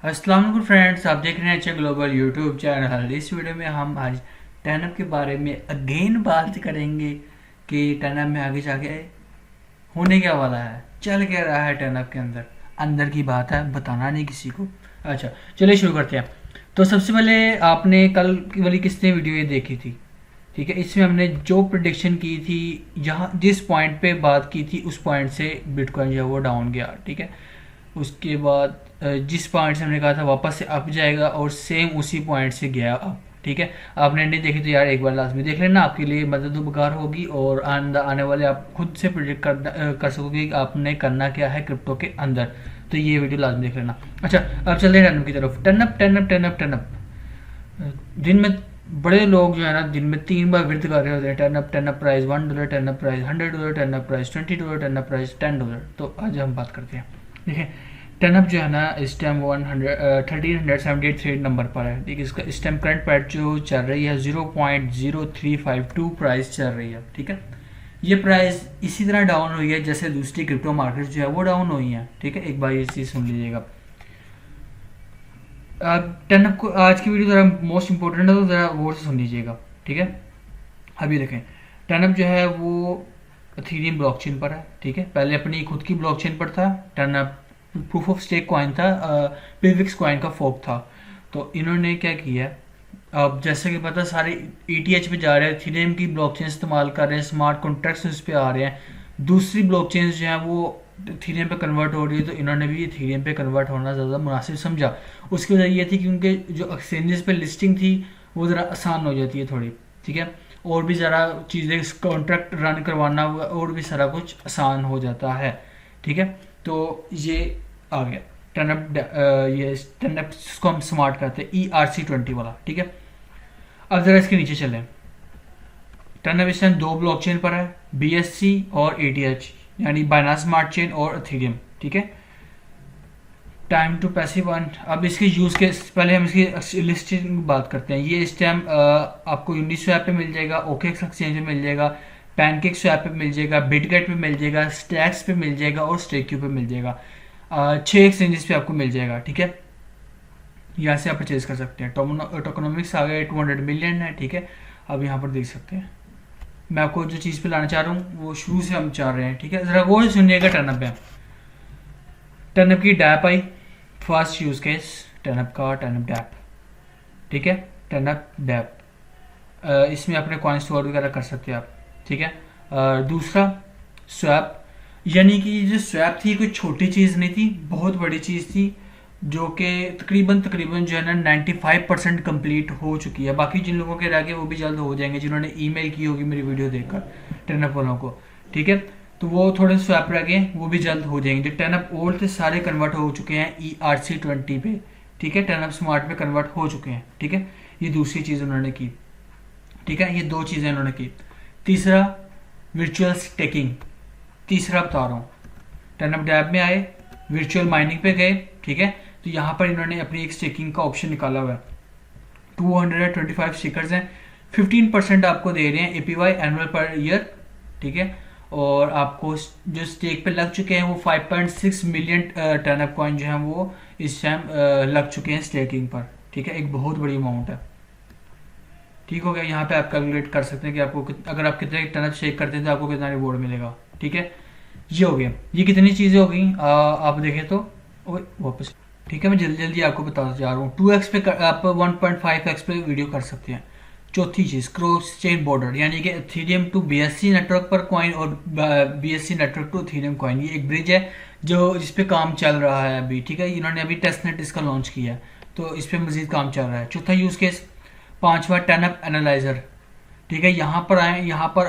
अस्सलाम वालेकुम फ्रेंड्स, आप देख रहे हैं अच्छा ग्लोबल यूट्यूब चैनल। इस वीडियो में हम आज टर्नअप के बारे में अगेन बात करेंगे कि टर्नअप में आगे जाके होने क्या वाला है, चल क्या रहा है टर्नअप के अंदर। अंदर की बात है, बताना नहीं किसी को। अच्छा चलिए शुरू करते हैं। तो सबसे पहले आपने कल की वाली किसने वीडियो ये देखी थी? ठीक है, इसमें हमने जो प्रिडिक्शन की थी, जहाँ जिस पॉइंट पे बात की थी उस पॉइंट से बिटकॉइन जो है वो डाउन गया। ठीक है, उसके बाद जिस पॉइंट से हमने कहा था वापस से अप जाएगा और सेम उसी पॉइंट से गया अप। ठीक है, आपने नहीं देखी तो यार एक बार लाजमी देख लेना, आपके लिए मदद उपकार होगी और आने वाले आप खुद से प्रिडिक्ट कर सकोगे कि आपने करना क्या है क्रिप्टो के अंदर। तो ये वीडियो लाजमी देख लेना। अच्छा, अब चलते हैं टर्नअप की तरफ। टर्नअप टर्नअप टर्नअप टर्नअप दिन में बड़े लोग जो है ना, दिन में 3 बार विर्द कर रहे होते हैं। Turnup Turnup price $1, Turnup price $100, Turnup price $20, Turnup price $10। तो आज हम बात करते हैं। देखिए, टर्नअप जो है ना इस टाइम 1378 नंबर पर है। ठीक है, इसका इस टाइम करंट प्राइस जो चल रही है 0.0352 प्राइस चल रही है। ठीक है, ये प्राइस इसी तरह डाउन हुई है जैसे दूसरी क्रिप्टो मार्केट जो है वो डाउन हुई है। ठीक है, एक बार ये चीज़ सुन लीजिएगा। टर्नअप को आज की वीडियो ज़रा मोस्ट इंपॉर्टेंट है, तो ज़रा गौर से सुन लीजिएगा। ठीक है, अभी देखें, टर्नअप जो है वो इथेरियम ब्लॉकचेन पर है। ठीक है, पहले अपनी खुद की ब्लॉकचेन पर था। Turnup proof of stake coin था, पिविक्स कॉइन का फोक था। तो इन्होंने क्या किया, अब जैसे कि पता सारे ETH पे जा रहे हैं, इथेरियम की ब्लॉकचेन इस्तेमाल कर रहे हैं, स्मार्ट कॉन्ट्रैक्ट्स उस पर आ रहे हैं, दूसरी ब्लॉकचेन जो है वो इथेरियम पे कन्वर्ट हो रही है। तो इन्होंने भी इथेरियम पे कन्वर्ट होना ज़्यादा मुनासिब समझा। उसकी वजह ये थी क्योंकि जो एक्सचेंजेस पे लिस्टिंग थी वो ज़रा आसान हो जाती है थोड़ी। ठीक है, और भी ज़रा चीज़ें कॉन्ट्रैक्ट रन करवाना और भी सारा कुछ आसान हो जाता है। ठीक है, तो ये आ गया टर्नअप। ये टर्नअप को हम स्मार्ट करते हैं, ERC20 वाला। ठीक है, अब ज़रा इसके नीचे चलें। टर्नअप इस टाइम 2 ब्लॉकचेन पर है, BSC और ATH, यानी बाइनांस स्मार्ट चेन और इथेरियम। ठीक है, टाइम टू पैसिव वन। अब इसके यूज़ के पहले हम इसकी लिस्टिंग बात करते हैं। ये इस टाइम आपको यूनिस्वैप पे मिल जाएगा, OKX एक्सचेंज पे मिल जाएगा, पैनकेक स्वैप पे मिल जाएगा, बिटगेट पे मिल जाएगा, स्टैक्स पे मिल जाएगा और स्टेक्यू पे मिल जाएगा। 6 एक्सचेंजेस पे आपको मिल जाएगा। ठीक है, यहाँ से आप परचेज कर सकते हैं। टोकनोमिक्स आ गए 200 मिलियन है। ठीक है, अब यहाँ पर देख सकते हैं। मैं आपको जो चीज़ पे लाना चाह रहा हूँ वो शुरू से हम चाह रहे हैं। ठीक है, ज़रा वो सुनिएगा। टर्नअप है, टर्नअप की डैप आई, फर्स्ट यूज़ केस टर्नअप का, टर्नअप डैप। ठीक है, टर्नअप डैप, इसमें अपने कॉइन स्टोर वगैरह कर सकते हैं आप। ठीक है, दूसरा स्वैप, यानी कि जो स्वैप थी कोई छोटी चीज़ नहीं थी, बहुत बड़ी चीज़ थी, जो कि तकरीबन जो है ना 95% कंप्लीट हो चुकी है। बाकी जिन लोगों के रह गए वो भी जल्द हो जाएंगे, जिन्होंने ईमेल की होगी मेरी वीडियो देखकर टर्नअप वालों को। ठीक है, तो वो थोड़े स्वैप रह गए, वो भी जल्द हो जाएंगे। जो टर्नअप ओल्ड थे सारे कन्वर्ट हो चुके हैं ERC20 पे। ठीक है, टर्नअप स्मार्ट पे कन्वर्ट हो चुके हैं। ठीक है, ये दूसरी चीज़ उन्होंने की। ठीक है, ये 2 चीज़ें उन्होंने की। तीसरा वर्चुअल स्टेकिंग, तीसरा बता रहा हूँ। टर्नअप डैब में आए, वर्चुअल माइनिंग पे गए। ठीक है, तो यहाँ पर इन्होंने अपनी एक स्टेकिंग का ऑप्शन निकाला हुआ है। 225 स्टिकर्स हैं, 15% आपको दे रहे हैं APY एनुअल पर ईयर। ठीक है, और आपको जो स्टेक पे लग चुके हैं वो 5.6 मिलियन टर्नअप कॉइन जो है वो इस टाइम लग चुके हैं स्टेकिंग पर। ठीक है, एक बहुत बड़ी अमाउंट है। ठीक हो गया, यहाँ पे आप कैलकुलेट कर सकते हैं कि आपको अगर आप कितने टर्नअप शेक करते हैं तो आपको कितना रिवॉर्ड मिलेगा। ठीक है, ये हो गया। ये कितनी चीज़ें हो गई आप देखें तो वापस। ठीक है, मैं जल्दी जल्दी आपको बताता जा रहा हूँ। 2x पे आप 1.5x पे वीडियो कर सकते हैं। चौथी चीज़ क्रॉस चेन बॉर्डर, यानी कि इथेरियम टू BSC नेटवर्क पर कॉइन और BSC network to Ethereum coin. ये एक ब्रिज है जो जिस पे काम चल रहा है अभी। ठीक है, इन्होंने अभी टेस्टनेट इसका लॉन्च किया है, तो इस पर मजीद काम चल रहा है। चौथा यूज़ केस। पांचवा टर्नअप एनालाइजर। ठीक है, यहाँ पर आए, यहाँ पर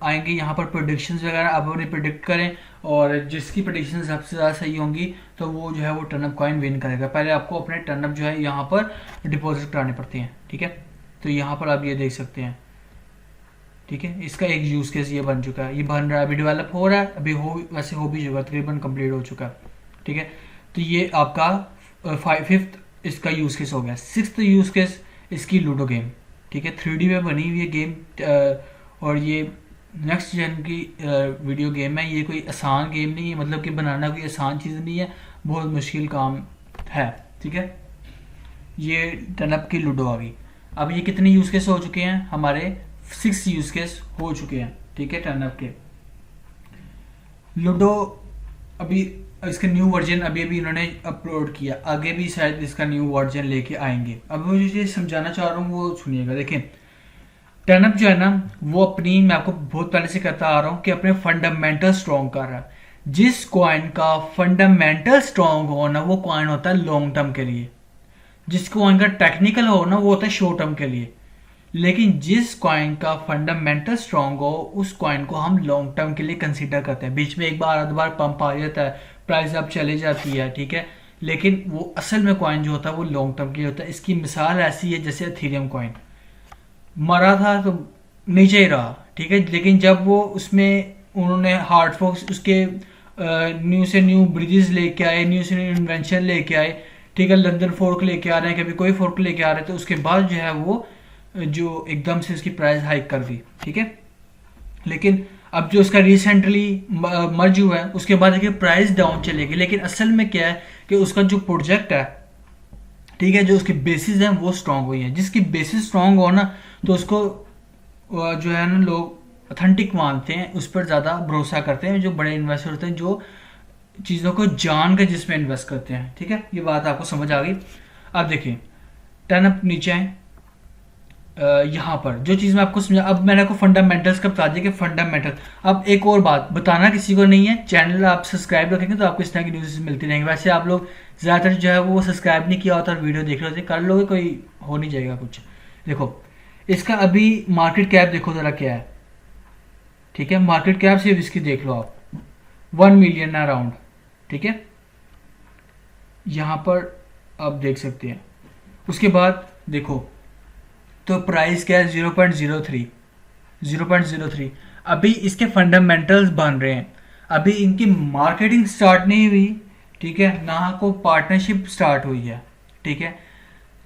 आएंगे, यहाँ पर प्रोडिक्शंस वगैरह आप अपने प्रिडिक्ट करें और जिसकी प्रोडिक्शन सबसे ज़्यादा सही होंगी तो वो जो है वो टर्नअप कॉइन विन करेगा। पहले आपको अपने टर्नअप जो है यहाँ पर डिपॉजिट कराने पड़ते हैं। ठीक है, तो यहाँ पर आप ये देख सकते हैं। ठीक है, इसका एक यूज़ केस ये बन चुका है, ये बन रहा है, अभी डेवलप हो रहा है, अभी वैसे हो भी चुका, तकरीबन कंप्लीट हो चुका है। ठीक है, तो ये आपका 5th इसका यूज़ केस हो गया। 6th यूज़ केस इसकी लूडो गेम। ठीक है, 3D में बनी हुई है गेम, और ये नेक्स्ट जन की वीडियो गेम है। ये कोई आसान गेम नहीं है, मतलब कि बनाना कोई आसान चीज़ नहीं है, बहुत मुश्किल काम है। ठीक है, ये टर्नअप की लूडो आ गई। अब ये कितने यूज केस हो चुके हैं, हमारे 6 यूज केस हो चुके हैं, ठीक है, टर्नअप के। लूडो अभी इसका न्यू वर्जन अभी अभी इन्होंने अपलोड किया, आगे भी शायद इसका न्यू वर्जन लेके आएंगे। अब मैं जो समझाना चाह रहा हूँ वो सुनिएगा। देखें, टर्नअप जो है ना, वो अपनी, मैं आपको बहुत पहले से कहता आ रहा हूँ कि अपने फंडामेंटल स्ट्रॉन्ग कर रहा है। जिस कॉइन का फंडामेंटल स्ट्रॉन्ग हो ना, वो कॉइन होता है लॉन्ग टर्म के लिए। जिस कॉइन का टेक्निकल हो ना, वो होता है शॉर्ट टर्म के लिए। लेकिन जिस कॉइन का फंडामेंटल स्ट्रॉन्ग हो, उस कॉइन को हम लॉन्ग टर्म के लिए कंसीडर करते हैं। बीच में एक बार आध बार पंप आ जाता है, प्राइस अब चले जाती है, ठीक है, लेकिन वो असल में कॉइन जो होता है वो लॉन्ग टर्म के लिए होता है। इसकी मिसाल ऐसी है जैसे एथेरियम कॉइन मरा था तो नीचे ही रहा, ठीक है, लेकिन जब वो उसमें उन्होंने हार्ड फोर्क्स, उसके न्यू से न्यू ब्रिजेस लेके आए, न्यू से न्यू इन्वेंशन लेके आए, ठीक है, लंदन फोर्क लेके आ रहे हैं, कभी कोई फोर्क लेके आ रहे हैं, तो उसके बाद जो है वो जो एकदम से उसकी प्राइस हाइक कर दी, ठीक है। लेकिन अब जो उसका रिसेंटली मर्ज हुआ है, उसके बाद देखिए प्राइस डाउन चलेगी। लेकिन असल में क्या है कि उसका जो प्रोजेक्ट है, ठीक है, जो उसकी बेसिस है वो स्ट्रांग हुई है। जिसकी बेसिस स्ट्रांग हो ना, तो उसको जो है ना लोग ऑथेंटिक मानते हैं, उस पर ज़्यादा भरोसा करते हैं। जो बड़े इन्वेस्टर होते हैं, जो चीज़ों को जान कर जिसमें इन्वेस्ट करते हैं, ठीक है, ये बात आपको समझ आ गई। अब देखिए, टर्नअप नीचे आए, यहाँ पर जो चीज़ मैं आपको समझा, अब मैंने आपको फंडामेंटल्स का बता दिया कि फंडामेंटल। अब एक और बात बताना किसी को नहीं है, चैनल आप सब्सक्राइब रखेंगे तो आपको इस तरह की न्यूज़ मिलती रहेंगी। वैसे आप लोग ज़्यादातर जो है वो सब्सक्राइब नहीं किया होता और वीडियो देख रहे होते, कर लोगे, कोई हो नहीं जाएगा कुछ। देखो, इसका अभी मार्केट कैप देखो ज़रा क्या है, ठीक है, मार्केट कैप सिर्फ इसकी देख लो आप, 1 मिलियन अराउंड, ठीक है, यहाँ पर आप देख सकते हैं। उसके बाद देखो तो प्राइस क्या है, 0.03। अभी इसके फंडामेंटल्स बन रहे हैं, अभी इनकी मार्केटिंग स्टार्ट नहीं हुई, ठीक है, ना को पार्टनरशिप स्टार्ट हुई है, ठीक है।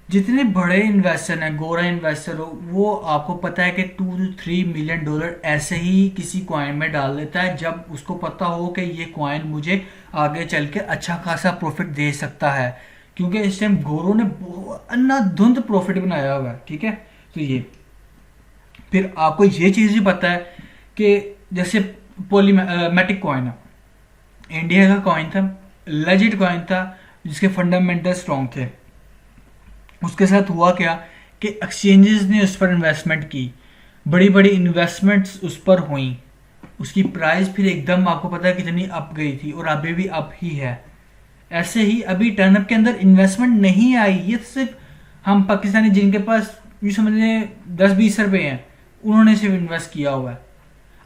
जितने बड़े इन्वेस्टर हैं, गोरा इन्वेस्टर हो, वो आपको पता है कि 2 to 3 मिलियन डॉलर ऐसे ही किसी कॉइन में डाल देता है, जब उसको पता हो कि ये कॉइन मुझे आगे चल के अच्छा खासा प्रॉफिट दे सकता है, क्योंकि इस टाइम गोरों ने अंधाधुंध प्रॉफिट बनाया हुआ है, ठीक है। तो ये फिर आपको ये चीज़ भी पता है कि जैसे पॉलीमेटिक कॉइन है, इंडिया का कॉइन था, लेजिट कॉइन था, जिसके फंडामेंटल स्ट्रॉन्ग थे। उसके साथ हुआ क्या कि एक्सचेंजेस ने उस पर इन्वेस्टमेंट की, बड़ी बड़ी इन्वेस्टमेंट्स उस पर हुई, उसकी प्राइस फिर एकदम आपको पता है कितनी अप गई थी, और अभी भी अप ही है। ऐसे ही अभी टर्नअप के अंदर इन्वेस्टमेंट नहीं आई, ये सिर्फ हम पाकिस्तानी जिनके पास यूँ समझ लें 10-20 रुपये हैं, उन्होंने सिर्फ इन्वेस्ट किया हुआ है।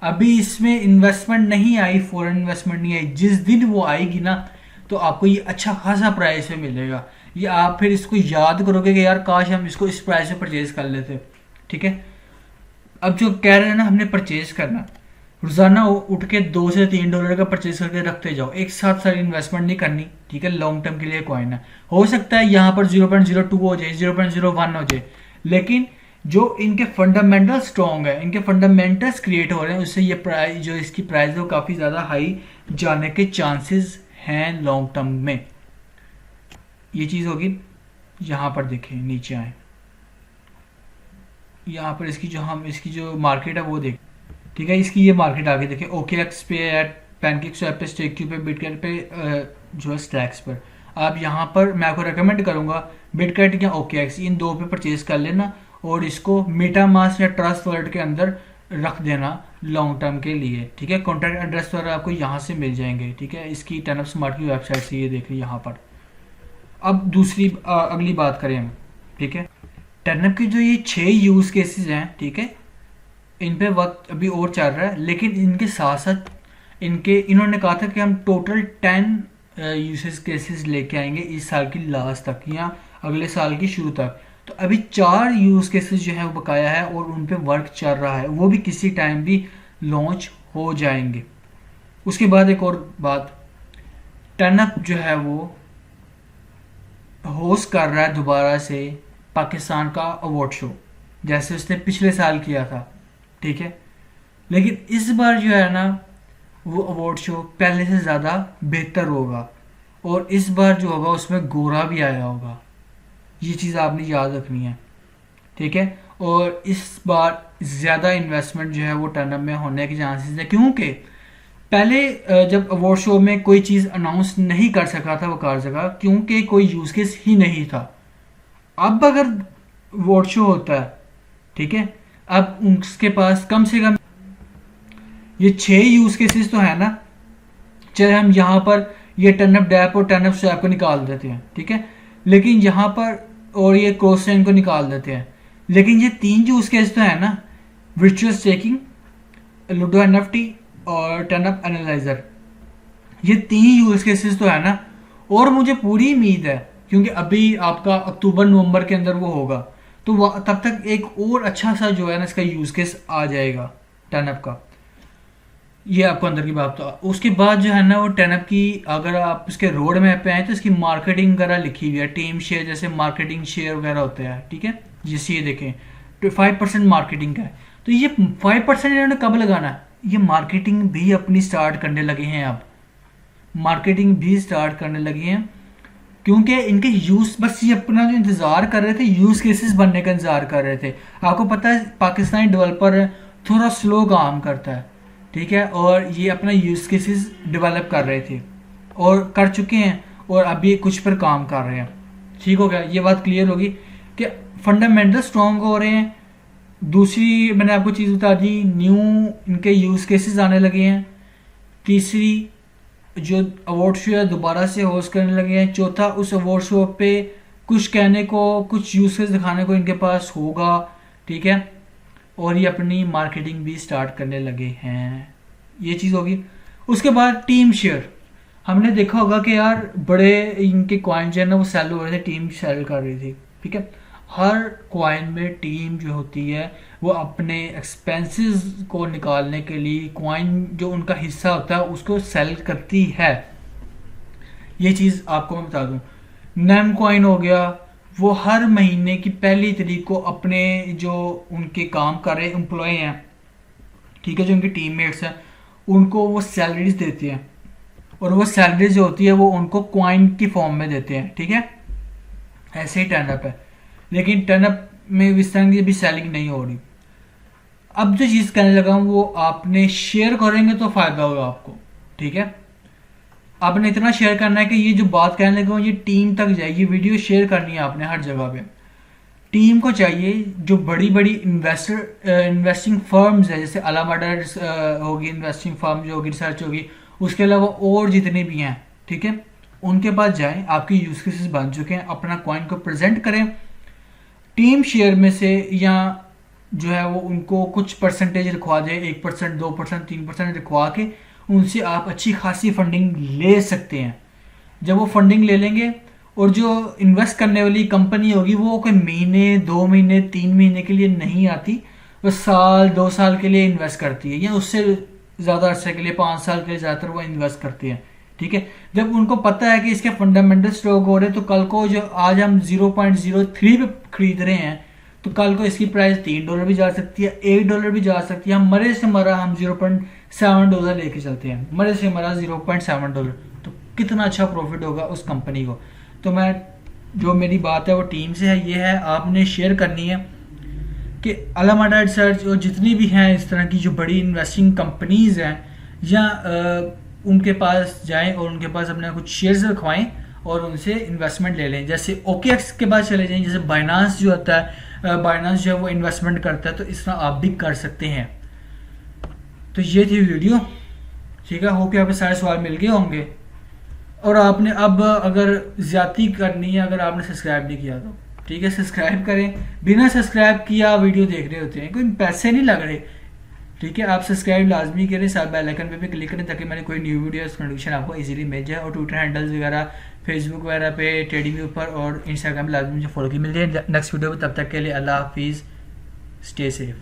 अभी इसमें इन्वेस्टमेंट नहीं आई, फॉरेन इन्वेस्टमेंट नहीं आई। जिस दिन वो आएगी ना, तो आपको ये अच्छा खासा प्राइस में मिलेगा। ये आप फिर इसको याद करोगे कि यार काश हम इसको इस प्राइस में परचेज कर लेते, ठीक है। अब जो कह रहे हैं ना हमने परचेज करना, रोजाना उठ के $2 से $3 का परचेज करके रखते जाओ, एक साथ सारी इन्वेस्टमेंट नहीं करनी, ठीक है। लॉन्ग टर्म के लिए कॉइन है, हो सकता है यहाँ पर 0.02 हो जाए, 0.01 हो जाए, लेकिन जो इनके फंडामेंटल स्ट्रॉन्ग है, इनके फंडामेंटल्स क्रिएट हो रहे हैं, उससे ये प्राइस, जो इसकी प्राइस है वो काफ़ी ज़्यादा हाई जाने के चांसेस हैं लॉन्ग टर्म में। ये चीज़ होगी। यहाँ पर देखें, नीचे आए, यहाँ पर इसकी जो मार्केट है वो देख, ठीक है, इसकी ये मार्केट आगे देखें, OKX पे, पैनकेकस्वैप पे, स्टेक्यू पे, बिटकॉइन पे, जो है स्टैक्स पर। आप यहाँ पर मैं आपको रेकमेंड करूँगा बिटकॉइन या OKX, इन दो पे परचेज कर लेना, और इसको मेटामास्क या ट्रस्ट वॉलेट के अंदर रख देना लॉन्ग टर्म के लिए, ठीक है। कॉन्टैक्ट एड्रेस वगैरह आपको यहाँ से मिल जाएंगे, ठीक है, इसकी टर्नअप स्मार्ट की वेबसाइट से, ये देख ली यहाँ पर। अब दूसरी अगली बात करें हम, ठीक है, टर्नअप की जो ये 6 यूज़ केसेस हैं, ठीक है, इन पे वक्त अभी और चल रहा है, लेकिन इनके साथ साथ इन्होंने कहा था कि हम टोटल 10 यूसेज केसेस लेके आएंगे इस साल की लास्ट तक या अगले साल की शुरू तक। तो अभी 4 यूज़ केसेस जो है वो बकाया है और उन पे वर्क चल रहा है, वो भी किसी टाइम भी लॉन्च हो जाएंगे। उसके बाद एक और बात, टर्नअप जो है वो होस्ट कर रहा है दोबारा से पाकिस्तान का अवार्ड शो, जैसे उसने पिछले साल किया था, ठीक है। लेकिन इस बार जो है ना वो अवार्ड शो पहले से ज़्यादा बेहतर होगा, और इस बार जो होगा उसमें गोरा भी आया होगा, ये चीज़ आपने याद रखनी है, ठीक है। और इस बार ज़्यादा इन्वेस्टमेंट जो है वो टर्नअप में होने के चांसेस है, क्योंकि पहले जब अवार्ड शो में कोई चीज़ अनाउंस नहीं कर सका था वकार जगह, क्योंकि कोई यूज़ केस ही नहीं था। अब अगर अवार्ड शो होता है, ठीक है, अब उसके पास कम से कम ये 6 यूज़ केसेस तो है ना, चाहे हम यहाँ पर ये टर्नअप डैप और टर्नअप स्वैप को निकाल देते हैं, ठीक है, लेकिन यहाँ पर और ये क्रॉस चेन को निकाल देते हैं, लेकिन ये 3 यूज़ केस तो है ना, वर्चुअल स्टेकिंग, लूडो एनएफटी और टर्नअप एनालाइजर, ये 3 यूज़ केसेस तो है ना। और मुझे पूरी उम्मीद है, क्योंकि अभी आपका अक्टूबर नवंबर के अंदर वो होगा, तो तब तक एक और अच्छा सा जो है ना इसका यूज़ केस आ जाएगा टर्नअप का। ये आपको अंदर की बात। तो उसके बाद जो है ना वो टर्नअप की, अगर आप उसके रोड मैप पे आए तो इसकी मार्केटिंग वगैरह लिखी हुई है, टीम शेयर जैसे मार्केटिंग शेयर वगैरह होते हैं, ठीक है। जैसे ये देखें तो 5% मार्केटिंग का है, तो ये 5% इन्होंने कब लगाना है, ये मार्केटिंग भी अपनी स्टार्ट करने लगे हैं, अब मार्केटिंग भी स्टार्ट करने लगे हैं, क्योंकि इनके यूज बस ये अपना जो इंतज़ार कर रहे थे, यूज़ केसेस बनने का इंतज़ार कर रहे थे। आपको पता है पाकिस्तानी डेवलपर थोड़ा स्लो काम करता है, ठीक है, और ये अपना यूज़ केसेस डेवलप कर रहे थे और कर चुके हैं, और अभी कुछ पर काम कर रहे हैं। ठीक हो गया, ये बात क्लियर होगी कि फंडामेंटल स्ट्रॉन्ग हो रहे हैं। दूसरी मैंने आपको चीज़ बता दी, न्यू इनके यूज़ केसेस आने लगे हैं। तीसरी, जो अवार्ड शो है दोबारा से होस्ट करने लगे हैं। चौथा, उस अवार्ड शो पे कुछ कहने को, कुछ यूज़ केस दिखाने को इनके पास होगा, ठीक है, और ये अपनी मार्केटिंग भी स्टार्ट करने लगे हैं। ये चीज़ होगी। उसके बाद टीम शेयर, हमने देखा होगा कि यार बड़े इनके कॉइन जो है ना वो सेल हो रहे थे, टीम सेल कर रही थी, ठीक है। हर कॉइन में टीम जो होती है वो अपने एक्सपेंसेस को निकालने के लिए कॉइन जो उनका हिस्सा होता है उसको सेल करती है। ये चीज़ आपको मैं बता दूं, नेम कॉइन हो गया, वो हर महीने की पहली तारीख को अपने जो उनके काम कर रहे एम्प्लॉय हैं, ठीक है, जो उनके टीममेट्स हैं, उनको वो सैलरीज देते हैं, और वो सैलरी जो होती है वो उनको कॉइन की फॉर्म में देते हैं, ठीक है। ऐसे ही टर्नअप है, लेकिन टर्नअप में इस तरह की भी सेलिंग नहीं हो रही। अब जो चीज़ करने लगा हूँ वो आपने शेयर करेंगे तो फायदा होगा आपको, ठीक है। आपने इतना शेयर करना है कि ये जो बात कहने लगा हूँ ये टीम तक जाए, ये वीडियो शेयर करनी है आपने हर जगह पे। टीम को चाहिए, जो बड़ी बड़ी इन्वेस्टिंग फर्म्स है, जैसे अलामाडा होगी इन्वेस्टिंग फर्म जो होगी, रिसर्च होगी, उसके अलावा और जितने भी हैं, ठीक है, उनके पास जाएं। आपके यूज केसेस बन चुके हैं, अपना कॉइन को प्रेजेंट करें टीम शेयर में से, या जो है वो उनको कुछ परसेंटेज रखवा दें, 1%, 2%, 3% रखवा के उनसे आप अच्छी खासी फंडिंग ले सकते हैं। जब वो फंडिंग ले लेंगे, और जो इन्वेस्ट करने वाली कंपनी होगी वो कोई महीने, 2 महीने, 3 महीने के लिए नहीं आती, वो साल 2 साल के लिए इन्वेस्ट करती है, या उससे ज़्यादा अरसे के लिए, 5 साल के लिए ज़्यादातर वो इन्वेस्ट करती है, ठीक है। जब उनको पता है कि इसके फंडामेंटल स्टॉक हो रहे हैं, तो कल को जो आज हम 0.03 पे खरीद रहे हैं, तो कल को इसकी प्राइस $3 भी जा सकती है, $1 भी जा सकती है। हम मरे से मरा हम $0.7 लेके चलते हैं, मरे से मरा $0.7, तो कितना अच्छा प्रॉफिट होगा उस कंपनी को। तो मैं, जो मेरी बात है वो टीम से है, ये है आपने शेयर करनी है कि अलामाडा रिसर्च और जितनी भी हैं इस तरह की जो बड़ी इन्वेस्टिंग कंपनीज हैं, या उनके पास जाएं और उनके पास अपने कुछ शेयर्स रखवाएं और उनसे इन्वेस्टमेंट ले लें। जैसे OKX के पास चले जाएं, जैसे बाइनांस जो होता है, बाइनांस जो है वो इन्वेस्टमेंट करता है, तो इस तरह आप भी कर सकते हैं। तो ये थी वीडियो, ठीक है। होप आपके सारे सवाल मिल गए होंगे। और आपने अब अगर ज़्यादती करनी है, अगर आपने सब्सक्राइब नहीं किया तो ठीक है, सब्सक्राइब करें। बिना सब्सक्राइब किया वीडियो देख रहे होते हैं, कोई पैसे नहीं लग रहे, ठीक है। आप सब्सक्राइब लाजमी करें, साथ बेल आइकन पे भी क्लिक करें, ताकि मैंने कोई न्यू वीडियो नोटिफिकेशन आपको इजीली मिल जाए। और ट्विटर हैंडल्स वगैरह, फेसबुक वगैरह पे, टेडी ऊपर और इंस्टाग्राम पे लाजमी मुझे फॉलो की मिल जाए। नेक्स्ट वीडियो में, तब तक के लिए अल्लाह हाफिज़, स्टे सेफ।